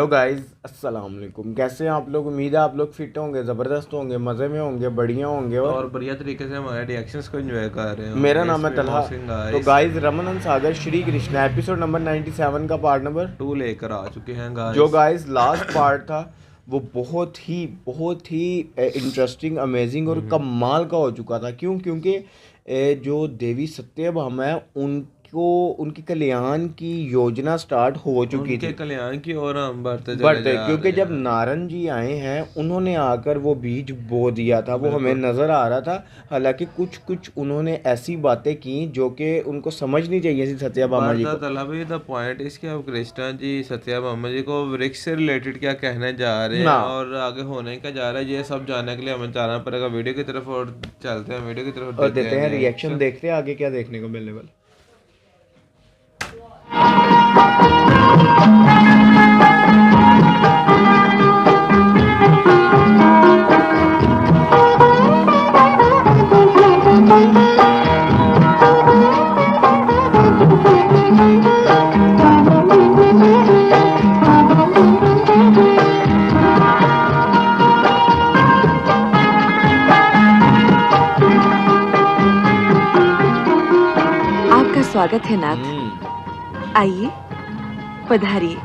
Hello guys, अस्सलाम वालेकुम। कैसे हैं आप लोग? उम्मीद है आप लोग फिट होंगे, ज़बरदस्त होंगे, मज़े में होंगे, बढ़िया होंगे और बढ़िया तरीके से हमारे रिएक्शंस को एंजॉय कर रहे मेरा होंगे। नाम है इसमें तलहा। मोहसिन तो गाइस गाइस, रमन सागर श्री कृष्णा एपिसोड नंबर 97 का पार्ट नंबर 2 लेकर आ चुके हैं जो गाइस। गाइस लास्ट पार्ट था वो बहुत ही इंटरेस्टिंग, अमेजिंग और कमाल का हो चुका था। क्यों? क्योंकि जो देवी सत्यभामा है उनको उनकी कल्याण की योजना स्टार्ट हो चुकी उनके थी। कल्याण की ओर हम बढ़ते चले बट जा क्योंकि रहे जब हैं। नारन जी आए हैं उन्होंने आकर वो बीज बो दिया था, वो हमें बिल्कुल। नज़र आ रहा था। हालांकि कुछ कुछ उन्होंने ऐसी बातें की जो कि उनको समझनी चाहिए थी सत्याभामा बट जी द को। तलहा भाई, द पॉइंट इस कि अब कृष्णा जी सत्याभामा जी को वृक्ष से रिलेटेड क्या कहने जा रहे ना हैं और आगे होने क्या जा रहा है, ये सब जानने के लिए हमें जाना पड़ेगा वीडियो की तरफ। और चलते हैं वीडियो की तरफ, और देते देते हैं हैं रिएक्शन, रिएक्शन। देखते हैं आगे क्या देखने को मिलने वाला। आपका स्वागत है नाथ। आइए, पधारिए।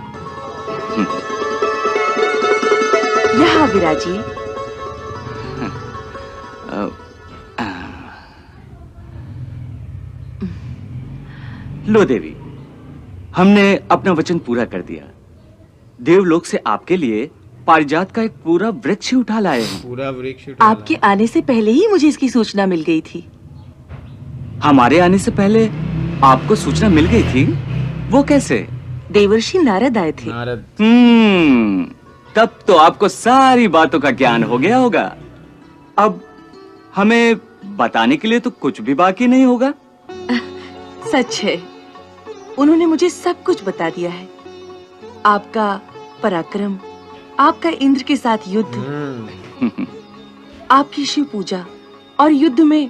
यहाँ विराजिए। लो देवी, हमने अपना वचन पूरा कर दिया। देवलोक से आपके लिए पारिजात का एक पूरा वृक्ष ही उठा लाए हैं। पूरा वृक्ष उठा आपके आने से पहले ही मुझे इसकी सूचना मिल गई थी। हमारे आने से पहले आपको सूचना मिल गई थी? वो कैसे? देवर्षि नारद आए थे। नारद। तब तो आपको सारी बातों का ज्ञान हो गया होगा। अब हमें बताने के लिए तो कुछ भी बाकी नहीं होगा। सच है, उन्होंने मुझे सब कुछ बता दिया है। आपका पराक्रम, आपका इंद्र के साथ युद्ध, आपकी शिव पूजा और युद्ध में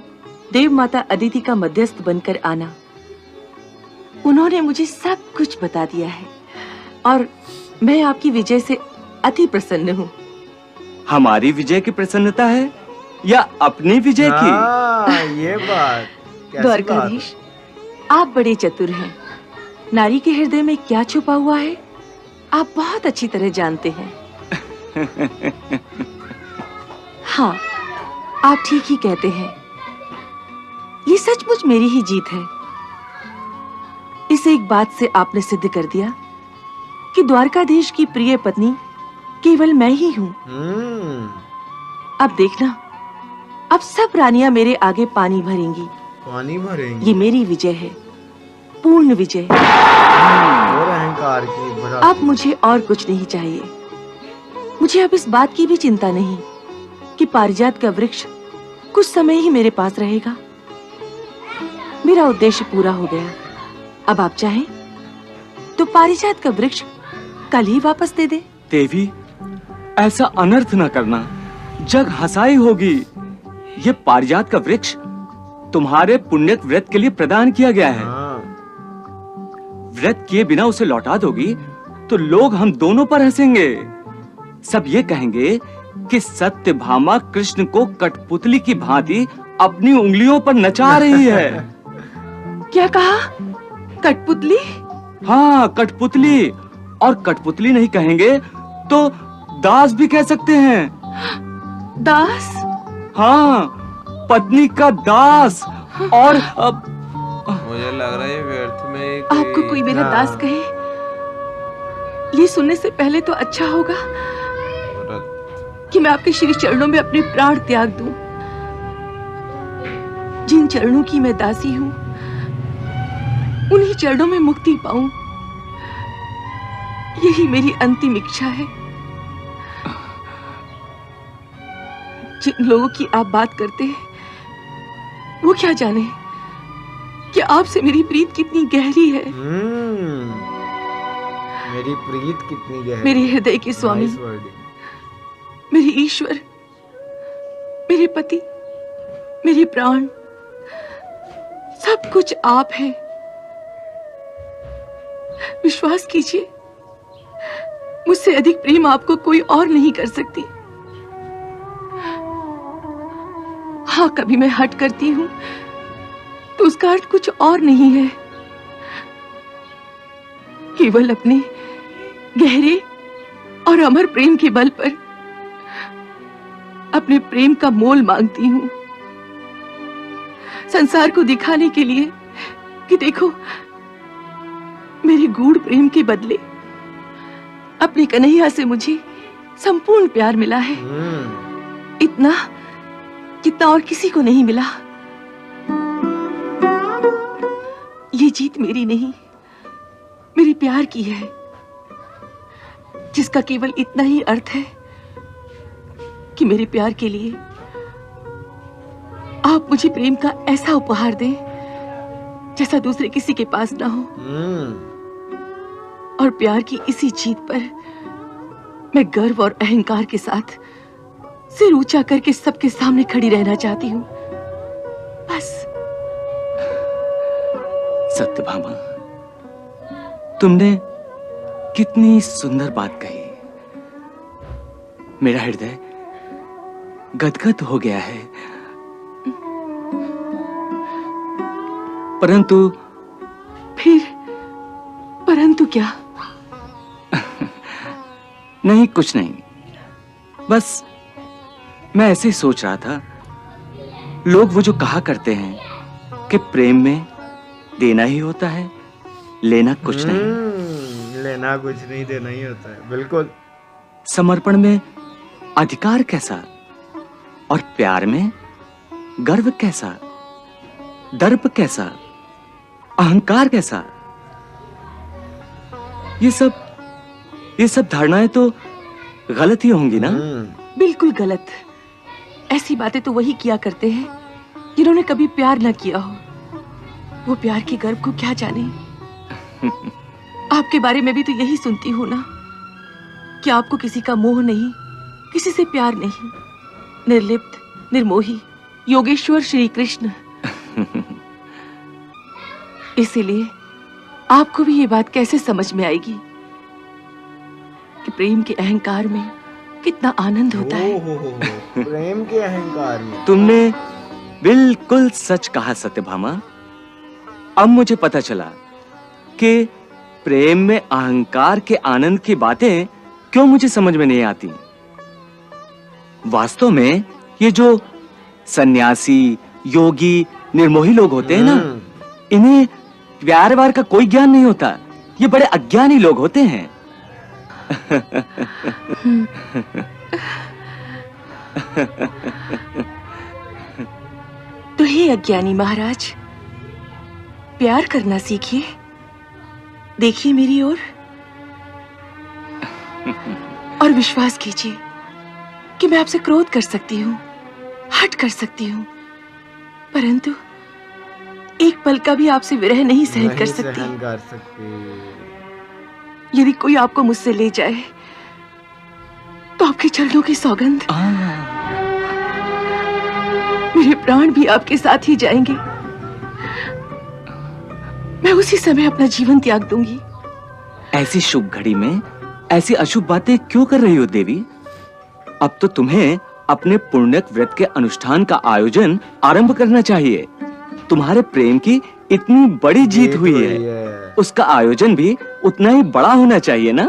देव माता अदिति का मध्यस्थ बनकर आना, उन्होंने मुझे सब कुछ बता दिया है। और मैं आपकी विजय से अति प्रसन्न हूँ। हमारी विजय की प्रसन्नता है या अपनी विजय की? ये बात कैसी द्वारकाधीश, आप बड़े चतुर हैं। नारी के हृदय में क्या छुपा हुआ है आप बहुत अच्छी तरह जानते हैं। हाँ, आप ठीक ही कहते हैं। ये सचमुच मेरी ही जीत है। इस एक बात से आपने सिद्ध कर दिया कि द्वारकाधीश की प्रिय पत्नी केवल मैं ही हूँ। अब देखना, अब सब रानियां मेरे आगे पानी भरेंगी। पानी भरेंगी। ये मेरी विजय है, पूर्ण विजय। और अहंकार की बड़ा। अब मुझे और कुछ नहीं चाहिए। मुझे अब इस बात की भी चिंता नहीं कि पारिजात का वृक्ष कुछ समय ही मेरे पास रहेगा। मेरा उद्देश्य पूरा हो गया। अब आप चाहें तो पारिजात का वृक्ष कल ही वापस दे दे। देवी, ऐसा अनर्थ न करना, जग हंसाई होगी। ये पारिजात का वृक्ष तुम्हारे पुण्य व्रत के लिए प्रदान किया गया है। व्रत किए बिना उसे लौटा दोगी तो लोग हम दोनों पर हंसेंगे। सब ये कहेंगे कि सत्यभामा कृष्ण को कठपुतली की भांति अपनी उंगलियों पर नचा रही है। क्या कहा? कठपुतली? हाँ, कठपुतली। और कठपुतली नहीं कहेंगे तो दास भी कह सकते हैं। दास? हाँ, पत्नी का दास। और मुझे लग रहा है व्यर्थ में आपको कोई मेरा दास कहे, ये सुनने से पहले तो अच्छा होगा कि मैं आपके श्री चरणों में अपने प्राण त्याग दूं। जिन चरणों की मैं दासी हूं, उन्हीं चरणों में मुक्ति पाऊं, यही मेरी अंतिम इच्छा है। जिन लोगों की आप बात करते हैं, वो क्या जाने कि आपसे मेरी प्रीत कितनी गहरी है। मेरी प्रीत कितनी गहरी। मेरे हृदय के स्वामी, मेरे ईश्वर, मेरे पति, मेरे प्राण, सब कुछ आप हैं। विश्वास कीजिए, मुझसे अधिक प्रेम आपको कोई और नहीं कर सकती। हाँ, कभी मैं हट करती हूँ तो उसका अर्थ कुछ और नहीं है, केवल अपने गहरे और अमर प्रेम के बल पर अपने प्रेम का मोल मांगती हूँ, संसार को दिखाने के लिए कि देखो, मेरे गूढ़ प्रेम के बदले अपने कन्हैया से मुझे संपूर्ण प्यार मिला है, इतना जितना और किसी को नहीं मिला। ये जीत मेरी नहीं, मेरे प्यार की है, जिसका केवल इतना ही अर्थ है कि मेरे प्यार के लिए आप मुझे प्रेम का ऐसा उपहार दें जैसा दूसरे किसी के पास ना हो। और प्यार की इसी जीत पर मैं गर्व और अहंकार के साथ सिर ऊंचा करके सबके सामने खड़ी रहना चाहती हूँ, बस। सत्यभामा, तुमने कितनी सुंदर बात कही। मेरा हृदय गदगद हो गया है, परंतु फिर परंतु क्या? नहीं, कुछ नहीं, बस मैं ऐसे ही सोच रहा था। लोग वो जो कहा करते हैं कि प्रेम में देना ही होता है, लेना कुछ नहीं। लेना कुछ नहीं, देना ही होता है, बिल्कुल। समर्पण में अधिकार कैसा और प्यार में गर्व कैसा, दर्प कैसा, अहंकार कैसा? ये सब धारणाएं तो गलत ही होंगी ना? बिल्कुल गलत। ऐसी बातें तो वही किया करते हैं जिन्होंने कभी प्यार ना किया हो। वो प्यार के गर्व को क्या जाने। आपके बारे में भी तो यही सुनती हूँ ना कि आपको किसी का मोह नहीं, किसी से प्यार नहीं, निर्लिप्त, निर्मोही योगेश्वर श्री कृष्ण। इसीलिए आपको भी ये बात कैसे समझ में आएगी कि प्रेम के अहंकार में कितना आनंद होता है। प्रेम के अहंकार में। तुमने बिल्कुल सच कहा सत्यभामा। अब मुझे पता चला कि प्रेम में अहंकार के आनंद की बातें क्यों मुझे समझ में नहीं आती। वास्तव में ये जो सन्यासी, योगी, निर्मोही लोग होते हैं ना, इन्हें प्यार वार का कोई ज्ञान नहीं होता। ये बड़े अज्ञानी लोग होते हैं। तो हे अज्ञानी महाराज, प्यार करना सीखिए। देखिए मेरी ओर और विश्वास कीजिए कि मैं आपसे क्रोध कर सकती हूँ, हट कर सकती हूँ, परंतु एक पल का भी आपसे विरह नहीं सहन कर सकती। यदि कोई आपको मुझसे ले जाए तो आपके चरणों की सौगंध, मेरे प्राण भी आपके साथ ही जाएंगे। मैं उसी समय अपना जीवन त्याग दूंगी। ऐसी शुभ घड़ी में ऐसी अशुभ बातें क्यों कर रही हो देवी? अब तो तुम्हें अपने पुण्यक व्रत के अनुष्ठान का आयोजन आरंभ करना चाहिए। तुम्हारे प्रेम की इतनी बड़ी जीत हुई है, उसका आयोजन भी उतना ही बड़ा होना चाहिए ना?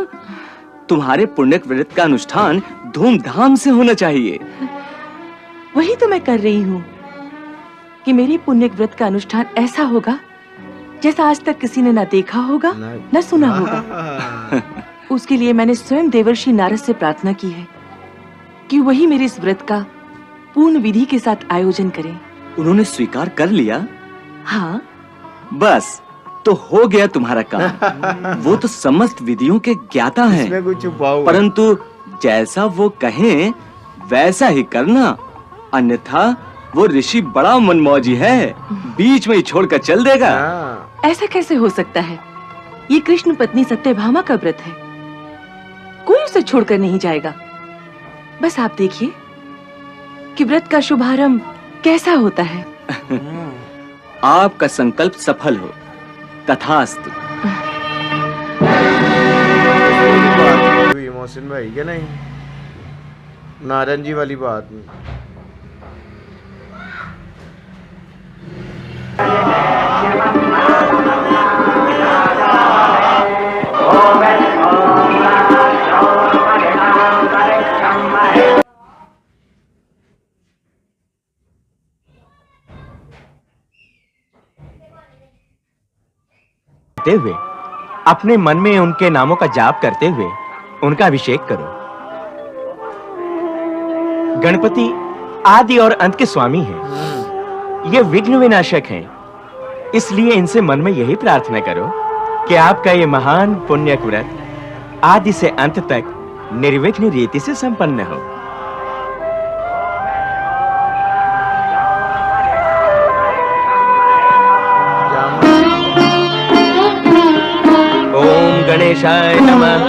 तुम्हारे पुण्यक व्रत का अनुष्ठान धूमधाम से होना चाहिए। वही तो मैं कर रही हूँ कि मेरे पुण्यक व्रत का अनुष्ठान ऐसा होगा जैसा आज तक किसी ने ना देखा होगा, न सुना होगा। उसके लिए मैंने स्वयं देवर्षि नारद से प्रार्थना की है कि वही मेरे इस व्रत का पूर्ण विधि के साथ आयोजन करें। उन्होंने स्वीकार कर लिया? हाँ। बस तो हो गया तुम्हारा काम। वो तो समस्त विधियों के ज्ञाता हैं। इसमें कुछ छुपा हुआ। परंतु जैसा वो कहें वैसा ही करना, अन्यथा वो ऋषि बड़ा मनमौजी है, बीच में ही छोड़कर चल देगा। ऐसा कैसे हो सकता है? ये कृष्ण पत्नी सत्यभामा का व्रत है, कोई उसे छोड़कर नहीं जाएगा। बस आप देखिए कि व्रत का शुभारंभ कैसा होता है। आपका संकल्प सफल हो, तथास्तु। मोहसिन भाई के नहीं, नारन जी वाली बात नहीं। हुए अपने मन में उनके नामों का जाप करते हुए उनका अभिषेक करो। गणपति आदि और अंत के स्वामी हैं। ये विघ्न विनाशक हैं, इसलिए इनसे मन में यही प्रार्थना करो कि आपका ये महान पुण्यक व्रत आदि से अंत तक निर्विघ्न रीति से संपन्न हो। ओम गणेशाय नमः।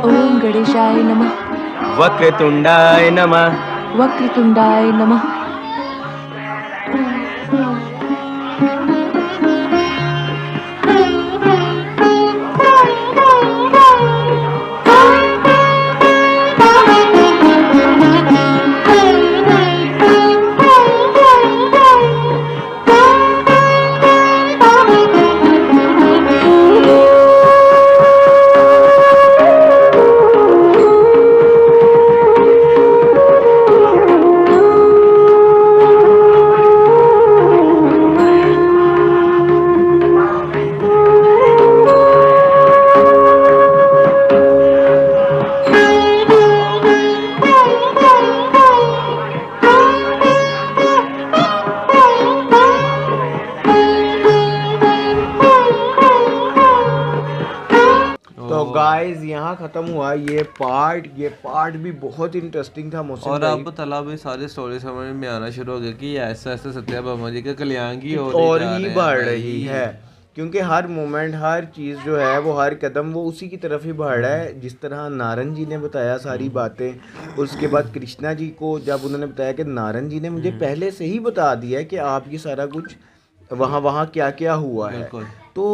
ओम गणेशाय नमः। वक्रतुंडाय नमः। वक्रतुंडाय नमः। तो गाइस यहाँ खत्म हुआ ये पार्ट भी बहुत इंटरेस्टिंग था मोहसिन और भाई। अब तालाब ये सारी स्टोरी समझ में आना शुरू हो गया कि ऐसा ऐसा सत्याभामा जी का कल्याण की और ही बढ़ रही है, क्योंकि हर मोमेंट हर चीज़ जो है वो हर कदम वो उसी की तरफ ही बढ़ रहा है। जिस तरह नारन जी ने बताया सारी बातें, उसके बाद कृष्णा जी को जब उन्होंने बताया कि नारन जी ने मुझे पहले से ही बता दिया है कि आप ये सारा कुछ वहाँ क्या क्या हुआ है, तो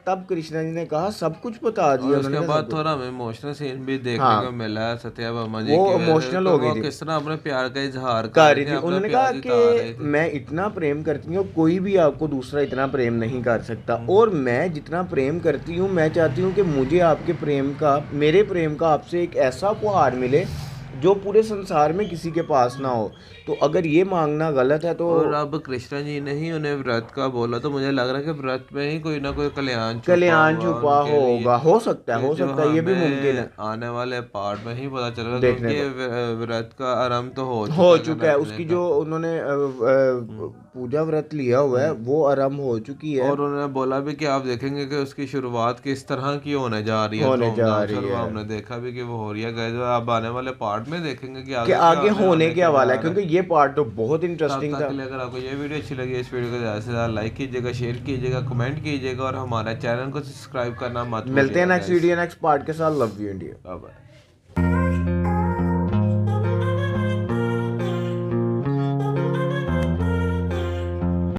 तब कृष्णा जी ने कहा सब कुछ बता दिया। उसके उन्होंने बाद सब थोड़ा हमें इमोशनल सीन भी देखने हाँ। को मिला सत्याभामा जी वो की वजह से, इमोशनल तो हो गई वो थी। किस तरह अपने प्यार का इजहार कर रही थे, थी। अपने उन्होंने प्यार कहा दिखा रही कि थी। मैं इतना प्रेम करती हूँ, कोई भी आपको दूसरा इतना प्रेम नहीं कर सकता, और मैं जितना प्रेम करती हूँ मैं चाहती हूँ कि मुझे आपके प्रेम का, मेरे प्रेम का आपसे एक ऐसा उपहार मिले जो पूरे संसार में किसी के पास ना हो। तो अगर ये मांगना गलत है तो और अब कृष्णा जी ने ही उन्हें व्रत का बोला, तो मुझे लग रहा है कि व्रत में ही कोई ना कोई कल्याण कल्याण हुआ छुपा उनके लिए। होगा, हो सकता है जो ये भी हमें मुमकिन है। आने वाले पार्ट में ही पता चलेगा, देखने क्योंकि व्रत का आरंभ तो हो चुका है। रखने उसकी का। जो उन्होंने पूजा व्रत लिया हुआ है वो आरंभ हो चुकी है। और उन्होंने बोला भी कि आप देखेंगे कि उसकी शुरुआत किस तरह की होने जा रही है, होने जा धूमधाम रही से। है। हमने देखा भी कि वो हो रही है गाइस, आप आने वाले पार्ट में देखेंगे कि कि आगे होने क्या वाला है, जा रहा क्योंकि ये पार्ट तो बहुत तब इंटरेस्टिंग तक था। के लिए अगर आपको ये वीडियो अच्छी लगी, इस वीडियो को ज़्यादा से ज़्यादा लाइक कीजिएगा, शेयर कीजिएगा, कमेंट कीजिएगा और हमारे चैनल को सब्सक्राइब करना मत मिलते हैं भूलिएगा next guys। Video next part के साथ। Love you India. Bye bye.